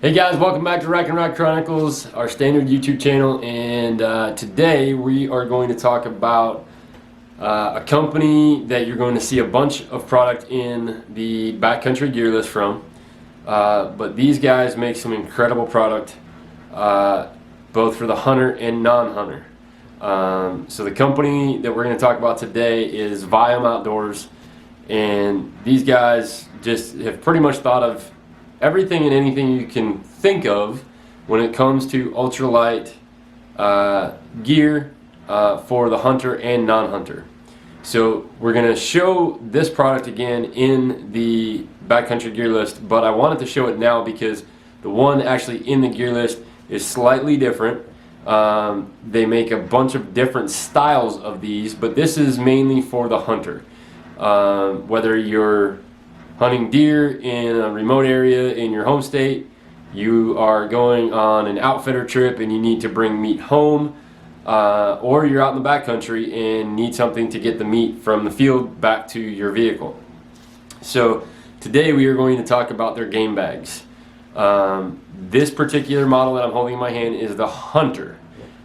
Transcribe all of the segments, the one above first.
Hey guys, welcome back to Rod Chronicles, our standard YouTube channel, and today we are going to talk about a company that you're going to see a bunch of product in the backcountry gear list from, but these guys make some incredible product both for the hunter and non-hunter. So the company that we're going to talk about today is VIAM Outdoors, and these guys just have pretty much thought of everything and anything you can think of when it comes to ultralight gear for the hunter and non-hunter. So we're going to show this product again in the backcountry gear list, but I wanted to show it now because the one actually in the gear list is slightly different. They make a bunch of different styles of these, but this is mainly for the hunter. Whether you're hunting deer in a remote area in your home state, you are going on an outfitter trip and you need to bring meat home, or you're out in the backcountry and need something to get the meat from the field back to your vehicle. So today we are going to talk about their game bags. This particular model that I'm holding in my hand is the Hunter.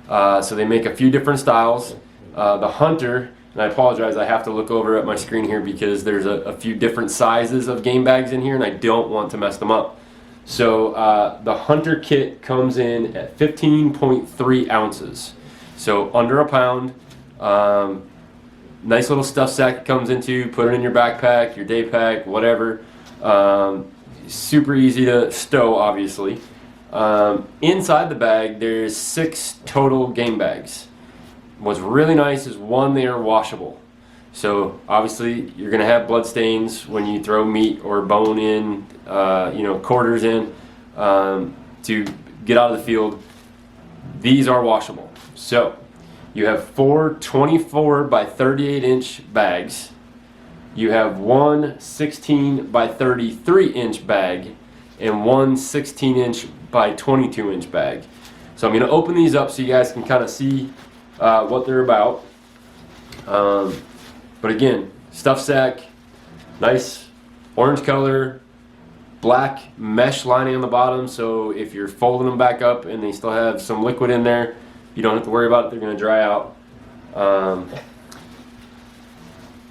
So they make a few different styles. The Hunter, and I apologize, I have to look over at my screen here because there's a few different sizes of game bags in here and I don't want to mess them up. So the Hunter kit comes in at 15.3 ounces. So under a pound. Nice little stuff sack it comes into. Put it in your backpack, your day pack, whatever. Super easy to stow, obviously. Inside the bag there's 6 total game bags. What's really nice is one, they are washable. So obviously you're going to have blood stains when you throw meat or bone in, quarters in to get out of the field. These are washable. So you have 4 24 by 38 inch bags. You have one 16 by 33 inch bag and one 16 inch by 22 inch bag. So I'm going to open these up so you guys can kind of see what they're about. But again, stuff sack, nice orange color, black mesh lining on the bottom, so if you're folding them back up and they still have some liquid in there, you don't have to worry about it, they're going to dry out.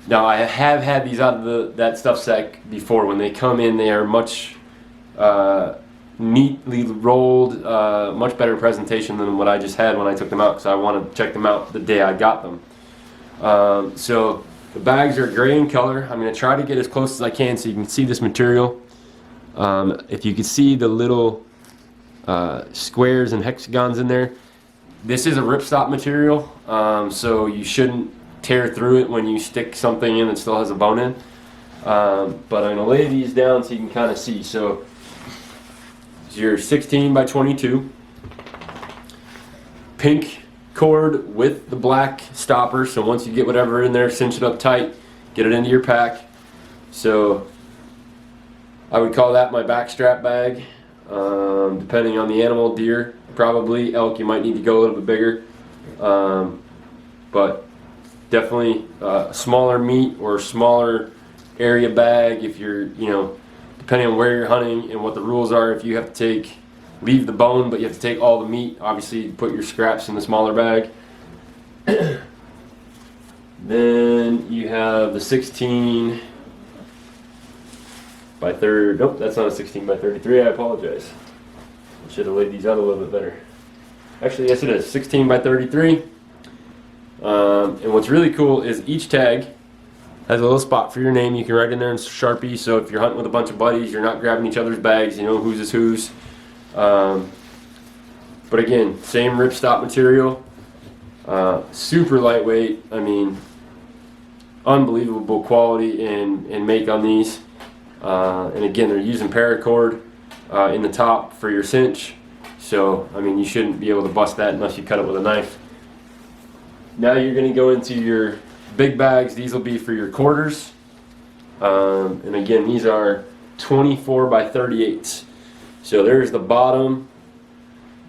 Now I have had these out of that stuff sack before. When they come in, they are much neatly rolled, much better presentation than what I just had when I took them out, because I wanted to check them out the day I got them. So the bags are gray in color. I'm going to try to get as close as I can so you can see this material. If you can see the little squares and hexagons in there, this is a ripstop material, so you shouldn't tear through it when you stick something in that still has a bone in. But I'm going to lay these down so you can kind of see. So your 16 by 22 pink cord with the black stopper, so once you get whatever in there, cinch it up tight, get it into your pack. So I would call that my back strap bag. Depending on the animal, deer, probably elk, you might need to go a little bit bigger, but definitely a smaller meat or smaller area bag if you're, depending on where you're hunting and what the rules are. If you have to leave the bone, but you have to take all the meat, obviously put your scraps in the smaller bag. Then you have the 16 by 30, nope, that's not a 16 by 33, I apologize. I should have laid these out a little bit better. Actually, yes it is, 16 by 33. And what's really cool is each tag has a little spot for your name. You can write in there in Sharpie, so if you're hunting with a bunch of buddies, you're not grabbing each other's bags, you know whose is whose. But again, same ripstop material, super lightweight. I mean, unbelievable quality and make on these. And again, they're using paracord in the top for your cinch, so I mean you shouldn't be able to bust that unless you cut it with a knife. Now you're going to go into your big bags. These will be for your quarters, and again these are 24 by 38. So there's the bottom,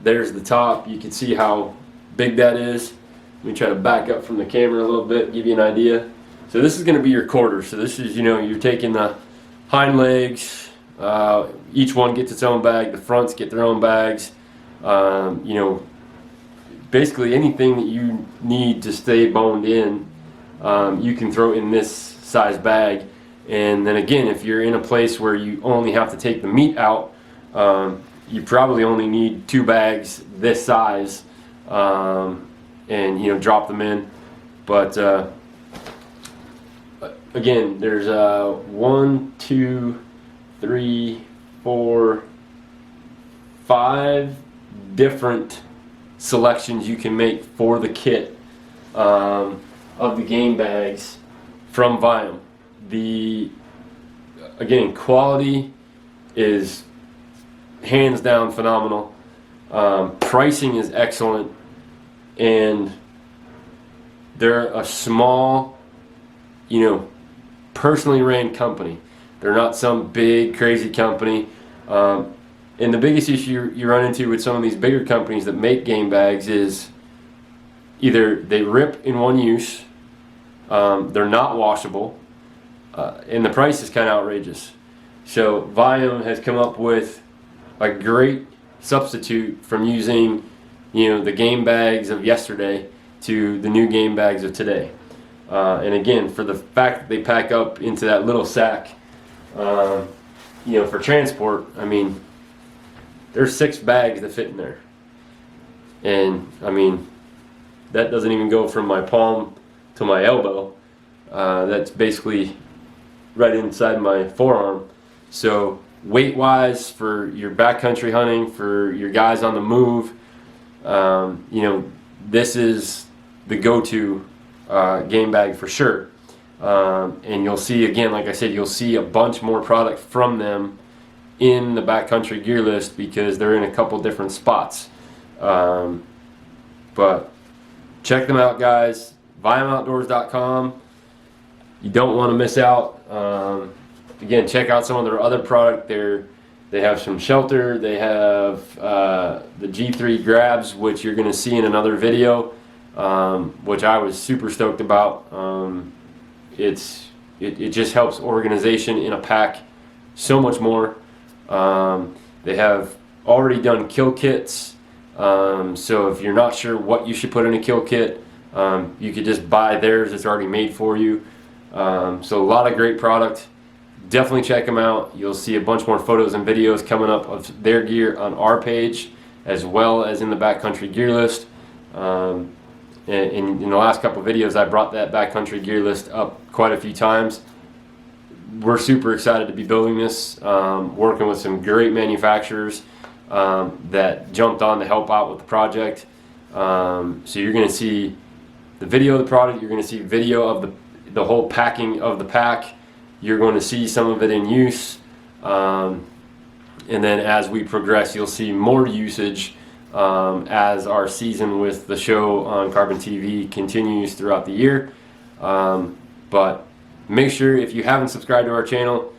there's the top. You can see how big that is. Let me try to back up from the camera a little bit, give you an idea. So this is going to be your quarters. So this is, you're taking the hind legs, Each one gets its own bag. The fronts get their own bags. You know, basically anything that you need to stay boned in, you can throw in this size bag. And then again, if you're in a place where you only have to take the meat out, you probably only need 2 bags this size, and you know, drop them in. But again, there's 1, 2, 3, 4, 5 different selections you can make for the kit of the game bags from VIAM. The again, quality is hands down phenomenal. Pricing is excellent, and they're a small, you know, personally ran company. They're not some big crazy company. And the biggest issue you run into with some of these bigger companies that make game bags is either they rip in one use, they're not washable, and the price is kind of outrageous. So VIAM has come up with a great substitute from using, you know, the game bags of yesterday to the new game bags of today. And again, for the fact that they pack up into that little sack, you know, for transport, I mean, there's 6 bags that fit in there. And I mean, that doesn't even go from my palm to my elbow. That's basically right inside my forearm. So weight wise, for your backcountry hunting, for your guys on the move, you know, this is the go-to game bag for sure. And you'll see, again, like I said, you'll see a bunch more product from them in the backcountry gear list because they're in a couple different spots. But check them out, guys. VIAMOutdoors.com. You don't want to miss out. Again, check out some of their other product. They have some shelter. They have the G3 grabs, which you're going to see in another video, which I was super stoked about. It just helps organization in a pack so much more. They have already done kill kits, so if you're not sure what you should put in a kill kit, you could just buy theirs. It's already made for you. So a lot of great product. Definitely check them out. You'll see a bunch more photos and videos coming up of their gear on our page, as well as in the backcountry gear list. And in the last couple of videos, I brought that backcountry gear list up quite a few times. We're super excited to be building this, working with some great manufacturers that jumped on to help out with the project. So you're going to see the video of the product, you're going to see video of the whole packing of the pack, you're going to see some of it in use, and then as we progress, you'll see more usage as our season with the show on Carbon TV continues throughout the year. But make sure, if you haven't subscribed to our channel,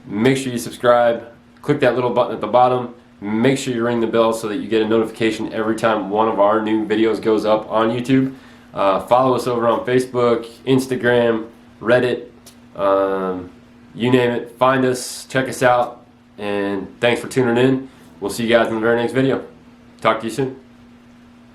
make sure you subscribe. Click that little button at the bottom. Make sure you ring the bell so that you get a notification every time one of our new videos goes up on YouTube. Follow us over on Facebook, Instagram, Reddit, you name it. Find us, check us out, and thanks for tuning in. We'll see you guys in the very next video. Talk to you soon.